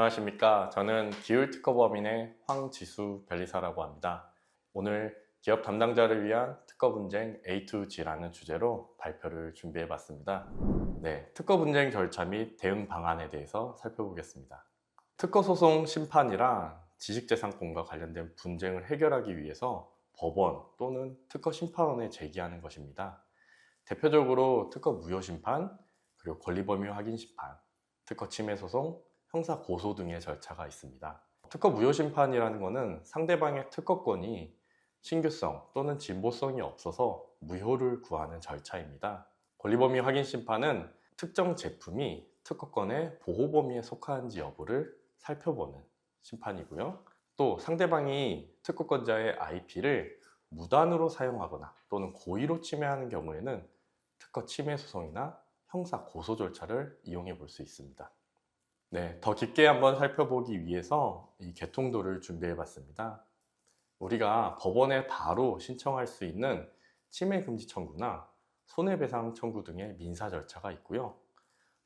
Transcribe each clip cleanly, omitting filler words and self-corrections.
안녕하십니까. 저는 기율특허법인의 황지수 변리사라고 합니다. 오늘 기업 담당자를 위한 특허 분쟁 A2G라는 주제로 발표를 준비해 봤습니다. 네, 특허 분쟁 절차 및 대응 방안에 대해서 살펴보겠습니다. 특허 소송 심판이랑 지식재산권과 관련된 분쟁을 해결하기 위해서 법원 또는 특허 심판원에 제기하는 것입니다. 대표적으로 특허 무효 심판, 그리고 권리범위 확인 심판, 특허 침해 소송, 형사 고소 등의 절차가 있습니다. 특허 무효 심판이라는 것은 상대방의 특허권이 신규성 또는 진보성이 없어서 무효를 구하는 절차입니다. 권리범위 확인 심판은 특정 제품이 특허권의 보호 범위에 속하는지 여부를 살펴보는 심판이고요. 또 상대방이 특허권자의 IP를 무단으로 사용하거나 또는 고의로 침해하는 경우에는 특허 침해 소송이나 형사 고소 절차를 이용해 볼 수 있습니다. 네, 더 깊게 한번 살펴보기 위해서 이 개통도를 준비해 봤습니다. 우리가 법원에 바로 신청할 수 있는 침해 금지 청구나 손해배상 청구 등의 민사 절차가 있고요.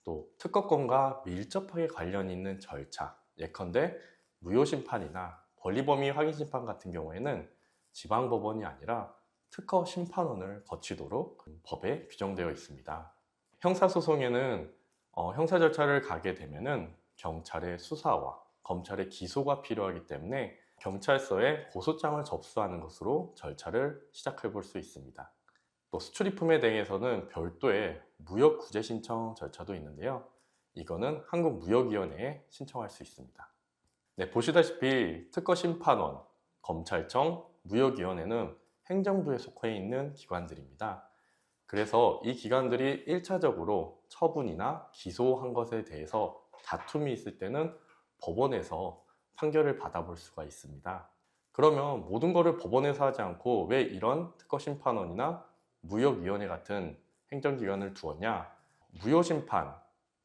또 특허권과 밀접하게 관련 있는 절차, 예컨대 무효심판이나 권리범위 확인심판 같은 경우에는 지방법원이 아니라 특허심판원을 거치도록 법에 규정되어 있습니다. 형사소송에는 형사 절차를 가게 되면은 경찰의 수사와 검찰의 기소가 필요하기 때문에 경찰서에 고소장을 접수하는 것으로 절차를 시작해 볼 수 있습니다. 또 수출입품에 대해서는 별도의 무역구제 신청 절차도 있는데요. 이거는 한국무역위원회에 신청할 수 있습니다. 네, 보시다시피 특허심판원, 검찰청, 무역위원회는 행정부에 속해 있는 기관들입니다. 그래서 이 기관들이 1차적으로 처분이나 기소한 것에 대해서 다툼이 있을 때는 법원에서 판결을 받아볼 수가 있습니다. 그러면 모든 것을 법원에서 하지 않고 왜 이런 특허심판원이나 무역위원회 같은 행정기관을 두었냐? 무효심판,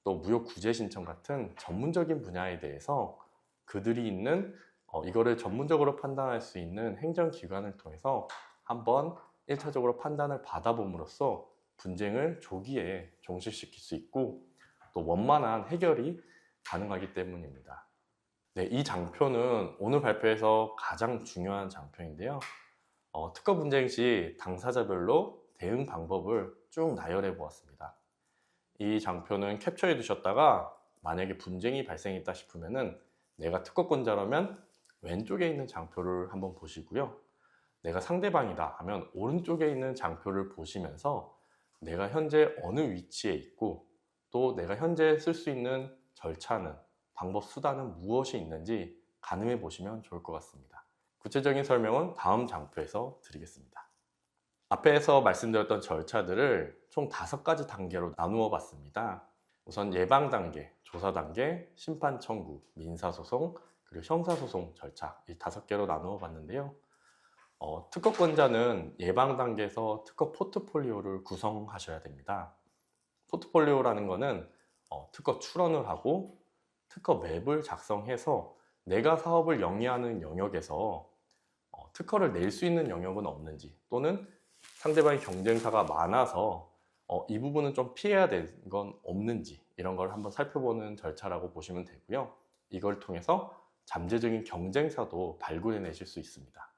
또 무효구제신청 같은 전문적인 분야에 대해서 그들이 있는 이거를 전문적으로 판단할 수 있는 행정기관을 통해서 한번 1차적으로 판단을 받아봄으로써 분쟁을 조기에 종식시킬 수 있고 또 원만한 해결이 가능하기 때문입니다. 네, 이 장표는 오늘 발표에서 가장 중요한 장표인데요. 특허 분쟁 시 당사자별로 대응 방법을 쭉 나열해 보았습니다. 이 장표는 캡처해 두셨다가 만약에 분쟁이 발생했다 싶으면은 내가 특허권자라면 왼쪽에 있는 장표를 한번 보시고요. 내가 상대방이다 하면 오른쪽에 있는 장표를 보시면서 내가 현재 어느 위치에 있고 또 내가 현재 쓸 수 있는 절차는, 방법, 수단은 무엇이 있는지 가늠해 보시면 좋을 것 같습니다. 구체적인 설명은 다음 장표에서 드리겠습니다. 앞에서 말씀드렸던 절차들을 총 5가지 단계로 나누어 봤습니다. 우선 예방 단계, 조사 단계, 심판 청구, 민사소송, 그리고 형사소송 절차 이 5개로 나누어 봤는데요. 특허권자는 예방 단계에서 특허 포트폴리오를 구성하셔야 됩니다. 포트폴리오라는 것은 특허 출원을 하고 특허 맵을 작성해서 내가 사업을 영위하는 영역에서 특허를 낼 수 있는 영역은 없는지, 또는 상대방의 경쟁사가 많아서 이 부분은 좀 피해야 되는 건 없는지, 이런 걸 한번 살펴보는 절차라고 보시면 되고요. 이걸 통해서 잠재적인 경쟁사도 발굴해 내실 수 있습니다.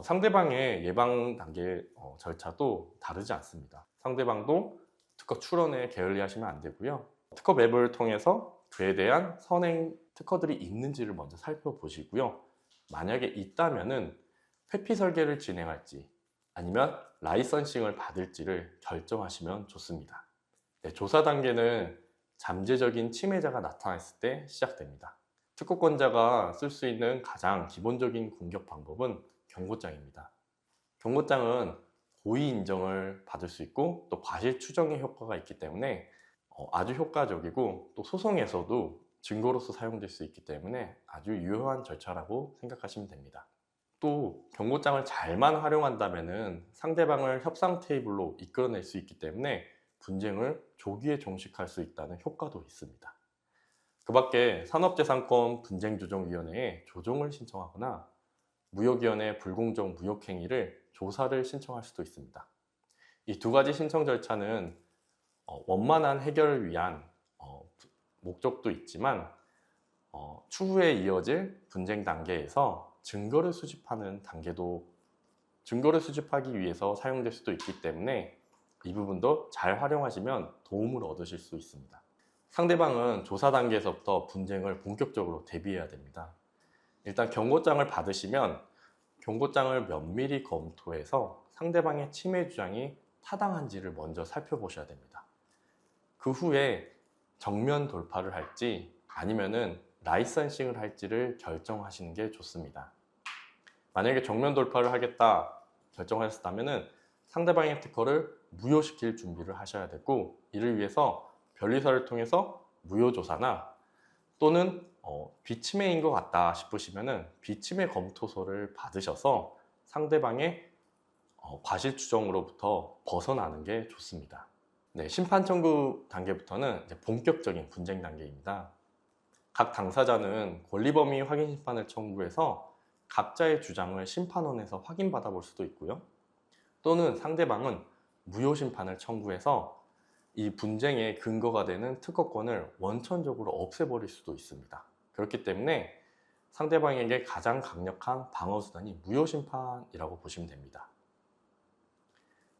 상대방의 예방 단계 절차도 다르지 않습니다. 상대방도 특허 출원에 게을리하시면 안 되고요. 특허 맵을 통해서 그에 대한 선행 특허들이 있는지를 먼저 살펴보시고요. 만약에 있다면은 회피 설계를 진행할지 아니면 라이선싱을 받을지를 결정하시면 좋습니다. 네, 조사 단계는 잠재적인 침해자가 나타났을 때 시작됩니다. 특허권자가 쓸 수 있는 가장 기본적인 공격 방법은 경고장입니다. 경고장은 고의 인정을 받을 수 있고 또 과실 추정의 효과가 있기 때문에 아주 효과적이고 또 소송에서도 증거로서 사용될 수 있기 때문에 아주 유효한 절차라고 생각하시면 됩니다. 또 경고장을 잘만 활용한다면 상대방을 협상 테이블로 이끌어낼 수 있기 때문에 분쟁을 조기에 종식할 수 있다는 효과도 있습니다. 그 밖에 산업재산권 분쟁조정위원회에 조정을 신청하거나 무역위원회 불공정 무역행위를 조사를 신청할 수도 있습니다. 이 2가지 신청 절차는 원만한 해결을 위한 목적도 있지만 추후에 이어질 분쟁 단계에서 증거를 수집하는 단계도 증거를 수집하기 위해서 사용될 수도 있기 때문에 이 부분도 잘 활용하시면 도움을 얻으실 수 있습니다. 상대방은 조사 단계에서부터 분쟁을 본격적으로 대비해야 됩니다. 일단 경고장을 받으시면 경고장을 면밀히 검토해서 상대방의 침해 주장이 타당한지를 먼저 살펴보셔야 됩니다. 그 후에 정면 돌파를 할지 아니면은 라이선싱을 할지를 결정하시는 게 좋습니다. 만약에 정면 돌파를 하겠다 결정하셨다면 상대방의 특허를 무효시킬 준비를 하셔야 되고, 이를 위해서 변리사를 통해서 무효조사나 또는 비침해인 것 같다 싶으시면 비침해 검토서를 받으셔서 상대방의 과실 추정으로부터 벗어나는 게 좋습니다. 네, 심판 청구 단계부터는 이제 본격적인 분쟁 단계입니다. 각 당사자는 권리범위 확인 심판을 청구해서 각자의 주장을 심판원에서 확인받아 볼 수도 있고요. 또는 상대방은 무효 심판을 청구해서 이 분쟁의 근거가 되는 특허권을 원천적으로 없애버릴 수도 있습니다. 그렇기 때문에 상대방에게 가장 강력한 방어수단이 무효 심판이라고 보시면 됩니다.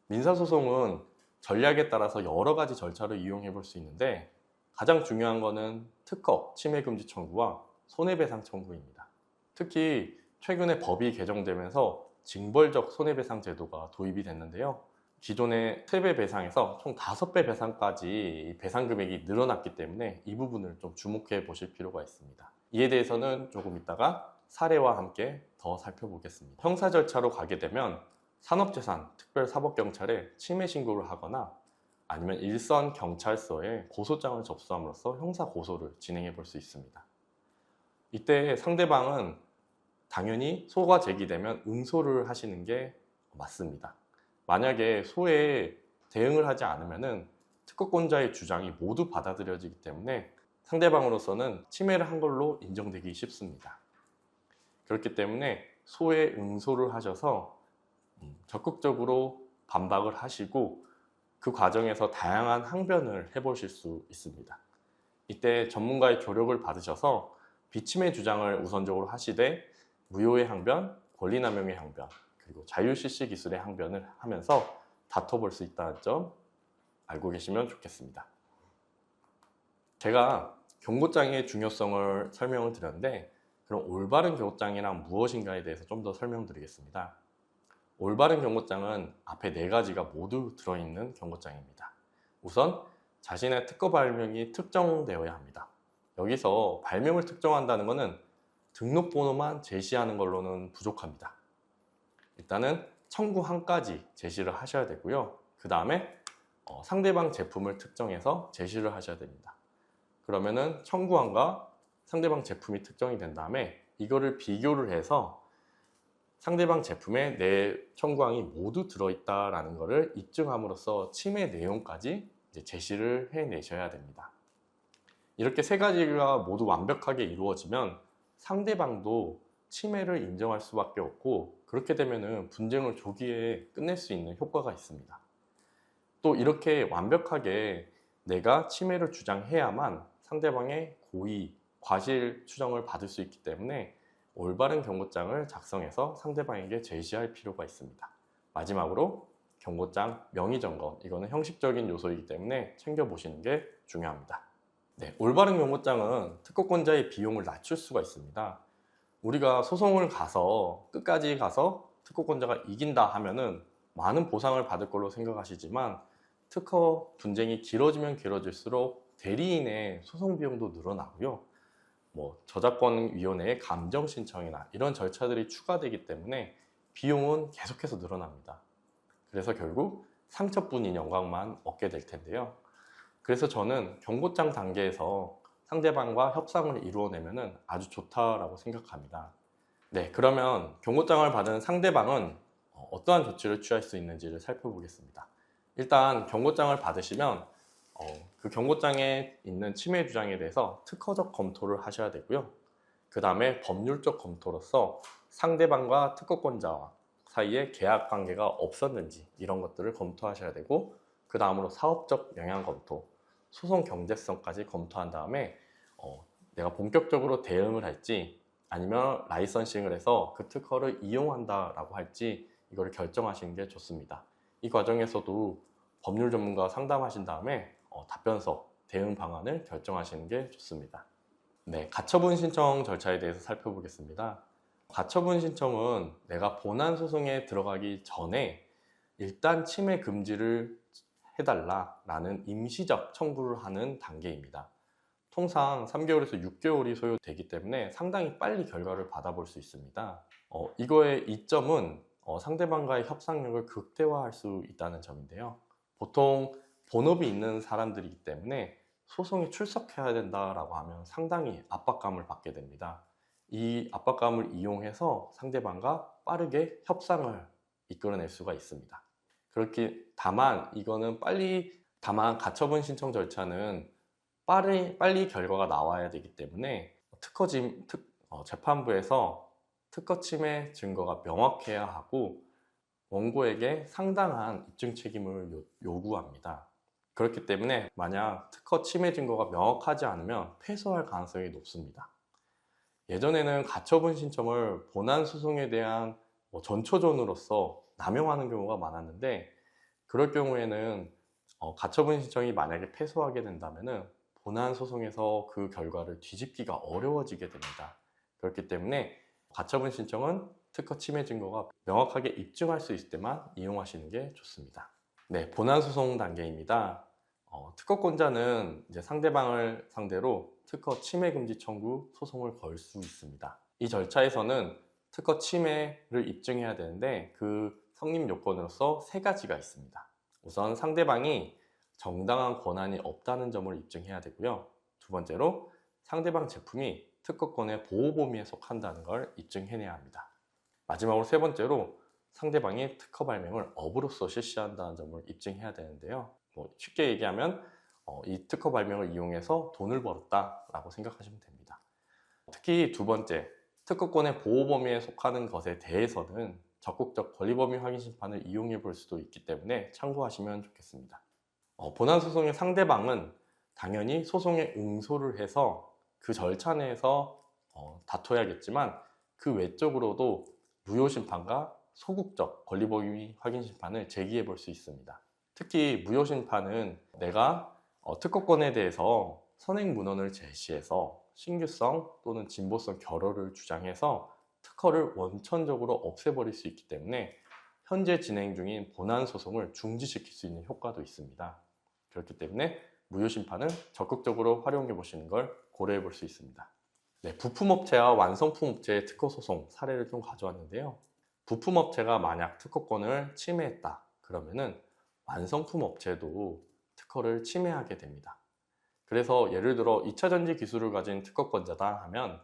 민사소송은 전략에 따라서 여러 가지 절차를 이용해 볼 수 있는데, 가장 중요한 것은 특허, 침해금지 청구와 손해배상 청구입니다. 특히 최근에 법이 개정되면서 징벌적 손해배상 제도가 도입이 됐는데요. 기존의 3배 배상에서 총 5배 배상까지 배상 금액이 늘어났기 때문에 이 부분을 좀 주목해 보실 필요가 있습니다. 이에 대해서는 조금 이따가 사례와 함께 더 살펴보겠습니다. 형사 절차로 가게 되면 산업재산 특별사법경찰에 침해 신고를 하거나 아니면 일선 경찰서에 고소장을 접수함으로써 형사 고소를 진행해 볼 수 있습니다. 이때 상대방은 당연히 소가 제기되면 응소를 하시는 게 맞습니다. 만약에 소에 대응을 하지 않으면 특허권자의 주장이 모두 받아들여지기 때문에 상대방으로서는 침해를 한 걸로 인정되기 쉽습니다. 그렇기 때문에 소에 응소를 하셔서 적극적으로 반박을 하시고 그 과정에서 다양한 항변을 해보실 수 있습니다. 이때 전문가의 조력을 받으셔서 비침해 주장을 우선적으로 하시되 무효의 항변, 권리남용의 항변, 그리고 자유실시 기술의 항변을 하면서 다퉈볼 수 있다는 점 알고 계시면 좋겠습니다. 제가 경고장의 중요성을 설명을 드렸는데, 그럼 올바른 경고장이란 무엇인가에 대해서 좀 더 설명드리겠습니다. 올바른 경고장은 앞에 4가지가 모두 들어있는 경고장입니다. 우선 자신의 특허 발명이 특정되어야 합니다. 여기서 발명을 특정한다는 것은 등록번호만 제시하는 걸로는 부족합니다. 일단은 청구항까지 제시를 하셔야 되고요. 그 다음에 상대방 제품을 특정해서 제시를 하셔야 됩니다. 그러면은 청구항과 상대방 제품이 특정이 된 다음에 이거를 비교를 해서 상대방 제품에 내 청구항이 모두 들어있다라는 것을 입증함으로써 침해 내용까지 이제 제시를 해내셔야 됩니다. 이렇게 3가지가 모두 완벽하게 이루어지면 상대방도 침해를 인정할 수밖에 없고, 그렇게 되면 분쟁을 조기에 끝낼 수 있는 효과가 있습니다. 또 이렇게 완벽하게 내가 침해를 주장해야만 상대방의 고의, 과실 추정을 받을 수 있기 때문에 올바른 경고장을 작성해서 상대방에게 제시할 필요가 있습니다. 마지막으로 경고장 명의점검, 이거는 형식적인 요소이기 때문에 챙겨보시는 게 중요합니다. 네, 올바른 경고장은 특허권자의 비용을 낮출 수가 있습니다. 우리가 소송을 가서 끝까지 가서 특허권자가 이긴다 하면은 많은 보상을 받을 걸로 생각하시지만, 특허 분쟁이 길어지면 길어질수록 대리인의 소송 비용도 늘어나고요. 저작권위원회의 감정 신청이나 이런 절차들이 추가되기 때문에 비용은 계속해서 늘어납니다. 그래서 결국 상처뿐인 영광만 얻게 될 텐데요. 그래서 저는 경고장 단계에서 상대방과 협상을 이루어내면 아주 좋다라고 생각합니다. 네, 그러면 경고장을 받은 상대방은 어떠한 조치를 취할 수 있는지를 살펴보겠습니다. 일단 경고장을 받으시면 그 경고장에 있는 침해 주장에 대해서 특허적 검토를 하셔야 되고요. 그 다음에 법률적 검토로서 상대방과 특허권자 사이에 계약 관계가 없었는지 이런 것들을 검토하셔야 되고, 그 다음으로 사업적 영향 검토, 소송 경제성까지 검토한 다음에 내가 본격적으로 대응을 할지 아니면 라이선싱을 해서 그 특허를 이용한다라고 할지 이거를 결정하시는 게 좋습니다. 이 과정에서도 법률 전문가와 상담하신 다음에 답변서, 대응 방안을 결정하시는 게 좋습니다. 네, 가처분 신청 절차에 대해서 살펴보겠습니다. 가처분 신청은 내가 본안 소송에 들어가기 전에 일단 침해 금지를 해달라라는 임시적 청구를 하는 단계입니다. 통상 3개월에서 6개월이 소요되기 때문에 상당히 빨리 결과를 받아볼 수 있습니다. 이거의 이점은 상대방과의 협상력을 극대화할 수 있다는 점인데요. 보통 본업이 있는 사람들이기 때문에 소송에 출석해야 된다라고 하면 상당히 압박감을 받게 됩니다. 이 압박감을 이용해서 상대방과 빠르게 협상을 이끌어낼 수가 있습니다. 다만 다만 가처분 신청 절차는 빨리 결과가 나와야 되기 때문에 재판부에서 특허 침해 증거가 명확해야 하고 원고에게 상당한 입증 책임을 요구합니다. 그렇기 때문에 만약 특허 침해 증거가 명확하지 않으면 패소할 가능성이 높습니다. 예전에는 가처분 신청을 본안 소송에 대한 전초전으로서 남용하는 경우가 많았는데, 그럴 경우에는 가처분 신청이 만약에 패소하게 된다면 본안 소송에서 그 결과를 뒤집기가 어려워지게 됩니다. 그렇기 때문에 가처분 신청은 특허 침해 증거가 명확하게 입증할 수 있을 때만 이용하시는 게 좋습니다. 네, 본안 소송 단계입니다. 특허권자는 이제 상대방을 상대로 특허 침해 금지 청구 소송을 걸 수 있습니다. 이 절차에서는 특허 침해를 입증해야 되는데 그 성립 요건으로서 3가지가 있습니다. 우선 상대방이 정당한 권한이 없다는 점을 입증해야 되고요. 두 번째로 상대방 제품이 특허권의 보호 범위에 속한다는 걸 입증해내야 합니다. 마지막으로 3번째로 상대방이 특허 발명을 업으로서 실시한다는 점을 입증해야 되는데요. 쉽게 얘기하면 이 특허 발명을 이용해서 돈을 벌었다라고 생각하시면 됩니다. 특히 두 번째, 특허권의 보호 범위에 속하는 것에 대해서는 적극적 권리범위 확인 심판을 이용해 볼 수도 있기 때문에 참고하시면 좋겠습니다. 본안 소송의 상대방은 당연히 소송에 응소를 해서 그 절차 내에서 다퉈야겠지만 그 외적으로도 무효심판과 소극적 권리범위 확인 심판을 제기해 볼 수 있습니다. 특히 무효심판은 내가 특허권에 대해서 선행문헌을 제시해서 신규성 또는 진보성 결여를 주장해서 특허를 원천적으로 없애버릴 수 있기 때문에 현재 진행 중인 본안 소송을 중지시킬 수 있는 효과도 있습니다. 그렇기 때문에 무효심판을 적극적으로 활용해 보시는 걸 고려해 볼 수 있습니다. 네, 부품업체와 완성품업체의 특허소송 사례를 좀 가져왔는데요. 부품업체가 만약 특허권을 침해했다 그러면은 완성품업체도 특허를 침해하게 됩니다. 그래서 예를 들어 2차전지 기술을 가진 특허권자다 하면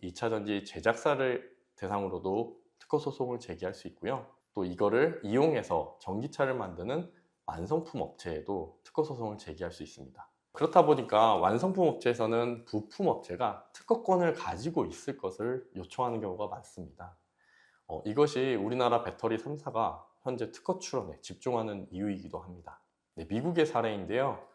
2차전지 제작사를 대상으로도 특허소송을 제기할 수 있고요. 또 이거를 이용해서 전기차를 만드는 완성품 업체에도 특허소송을 제기할 수 있습니다. 그렇다 보니까 완성품 업체에서는 부품 업체가 특허권을 가지고 있을 것을 요청하는 경우가 많습니다. 이것이 우리나라 배터리 3사가 현재 특허 출원에 집중하는 이유이기도 합니다. 네, 미국의 사례인데요.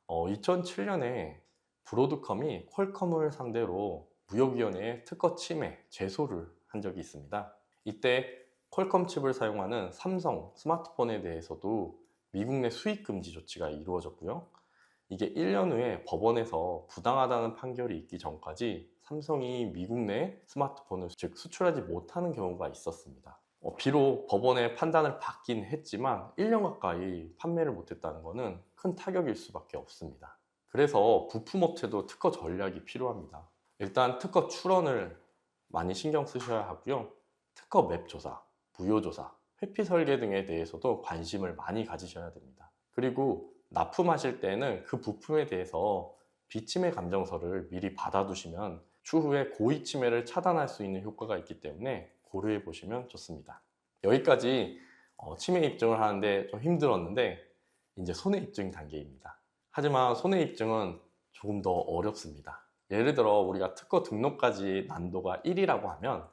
2007년에 브로드컴이 퀄컴을 상대로 무역위원회에 특허 침해 제소를 한 적이 있습니다. 이때 퀄컴 칩을 사용하는 삼성 스마트폰에 대해서도 미국 내 수입 금지 조치가 이루어졌고요. 이게 1년 후에 법원에서 부당하다는 판결이 있기 전까지 삼성이 미국 내 스마트폰을 즉 수출하지 못하는 경우가 있었습니다. 비록 법원의 판단을 받긴 했지만 1년 가까이 판매를 못했다는 것은 큰 타격일 수밖에 없습니다. 그래서 부품업체도 특허 전략이 필요합니다. 일단 특허 출원을 많이 신경 쓰셔야 하고요. 특허 맵 조사, 무효 조사, 회피 설계 등에 대해서도 관심을 많이 가지셔야 됩니다. 그리고 납품하실 때는 그 부품에 대해서 비침해 감정서를 미리 받아두시면 추후에 고의 침해를 차단할 수 있는 효과가 있기 때문에 고려해 보시면 좋습니다. 여기까지 침해 입증을 하는데 좀 힘들었는데 이제 손해 입증 단계입니다. 하지만 손해 입증은 조금 더 어렵습니다. 예를 들어 우리가 특허 등록까지 난도가 1이라고 하면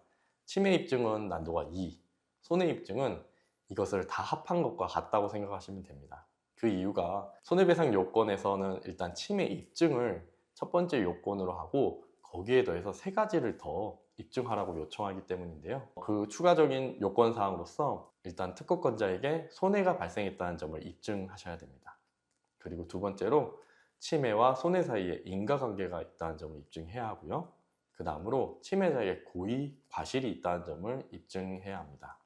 침해 입증은 난도가 2, 손해 입증은 이것을 다 합한 것과 같다고 생각하시면 됩니다. 그 이유가 손해배상 요건에서는 일단 침해 입증을 첫 번째 요건으로 하고 거기에 더해서 3가지를 더 입증하라고 요청하기 때문인데요. 그 추가적인 요건사항으로서 일단 특허권자에게 손해가 발생했다는 점을 입증하셔야 됩니다. 그리고 두 번째로 침해와 손해 사이에 인과관계가 있다는 점을 입증해야 하고요. 그 다음으로 침해자의 고의, 과실이 있다는 점을 입증해야 합니다.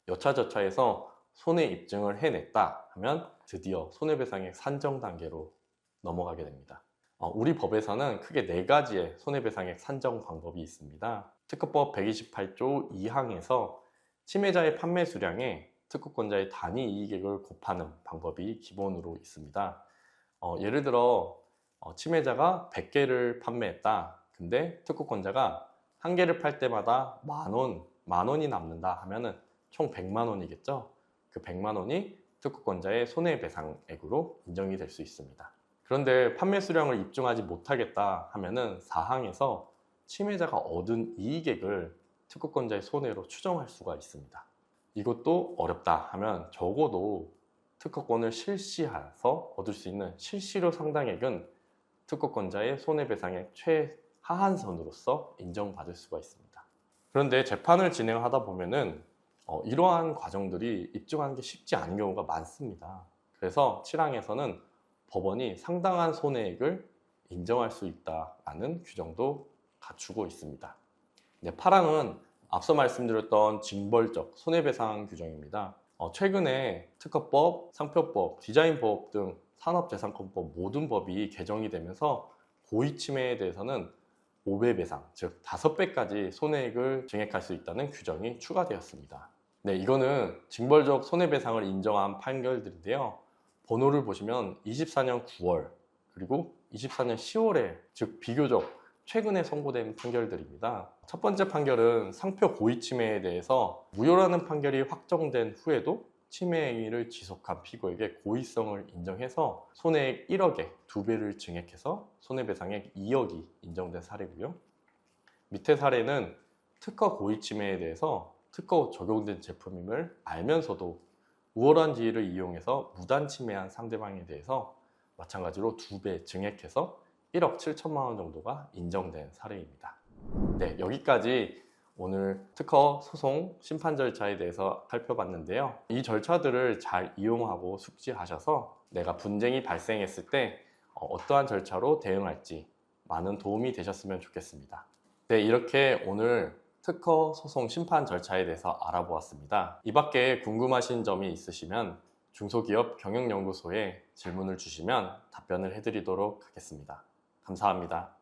여차저차해서 손해 입증을 해냈다 하면 드디어 손해배상액 산정 단계로 넘어가게 됩니다. 우리 법에서는 크게 4가지의 손해배상액 산정 방법이 있습니다. 특허법 128조 2항에서 침해자의 판매 수량에 특허권자의 단위 이익액을 곱하는 방법이 기본으로 있습니다. 예를 들어 침해자가 100개를 판매했다. 근데 특허권자가 한 개를 팔 때마다 만 원이 남는다 하면은 총 100만 원이겠죠. 그 100만 원이 특허권자의 손해배상액으로 인정이 될 수 있습니다. 그런데 판매 수량을 입증하지 못하겠다 하면은 사항에서 침해자가 얻은 이익액을 특허권자의 손해로 추정할 수가 있습니다. 이것도 어렵다 하면 적어도 특허권을 실시해서 얻을 수 있는 실시료 상당액은 특허권자의 손해배상액 최하한선으로서 인정받을 수가 있습니다. 그런데 재판을 진행하다 보면은 이러한 과정들이 입증하는 게 쉽지 않은 경우가 많습니다. 그래서 7항에서는 법원이 상당한 손해액을 인정할 수 있다는 규정도 갖추고 있습니다. 8항은 앞서 말씀드렸던 징벌적 손해배상 규정입니다. 최근에 특허법, 상표법, 디자인법 등 산업재산권법 모든 법이 개정이 되면서 고의침해에 대해서는 5배 배상, 즉 5배까지 손해액을 증액할 수 있다는 규정이 추가되었습니다. 네, 이거는 징벌적 손해배상을 인정한 판결들인데요. 번호를 보시면 24년 9월 그리고 24년 10월에 즉 비교적 최근에 선고된 판결들입니다. 첫 번째 판결은 상표 고의침해에 대해서 무효라는 판결이 확정된 후에도 침해 행위를 지속한 피고에게 고의성을 인정해서 손해액 1억에 2배를 증액해서 손해배상액 2억이 인정된 사례고요. 밑에 사례는 특허 고의침해에 대해서 특허 적용된 제품임을 알면서도 우월한 지위를 이용해서 무단 침해한 상대방에 대해서 마찬가지로 2배 증액해서 1억 7천만 원 정도가 인정된 사례입니다. 네, 여기까지 오늘 특허 소송 심판 절차에 대해서 살펴봤는데요. 이 절차들을 잘 이용하고 숙지하셔서 내가 분쟁이 발생했을 때 어떠한 절차로 대응할지 많은 도움이 되셨으면 좋겠습니다. 네, 이렇게 오늘 특허 소송 심판 절차에 대해서 알아보았습니다. 이 밖에 궁금하신 점이 있으시면 중소기업 경영연구소에 질문을 주시면 답변을 해드리도록 하겠습니다. 감사합니다.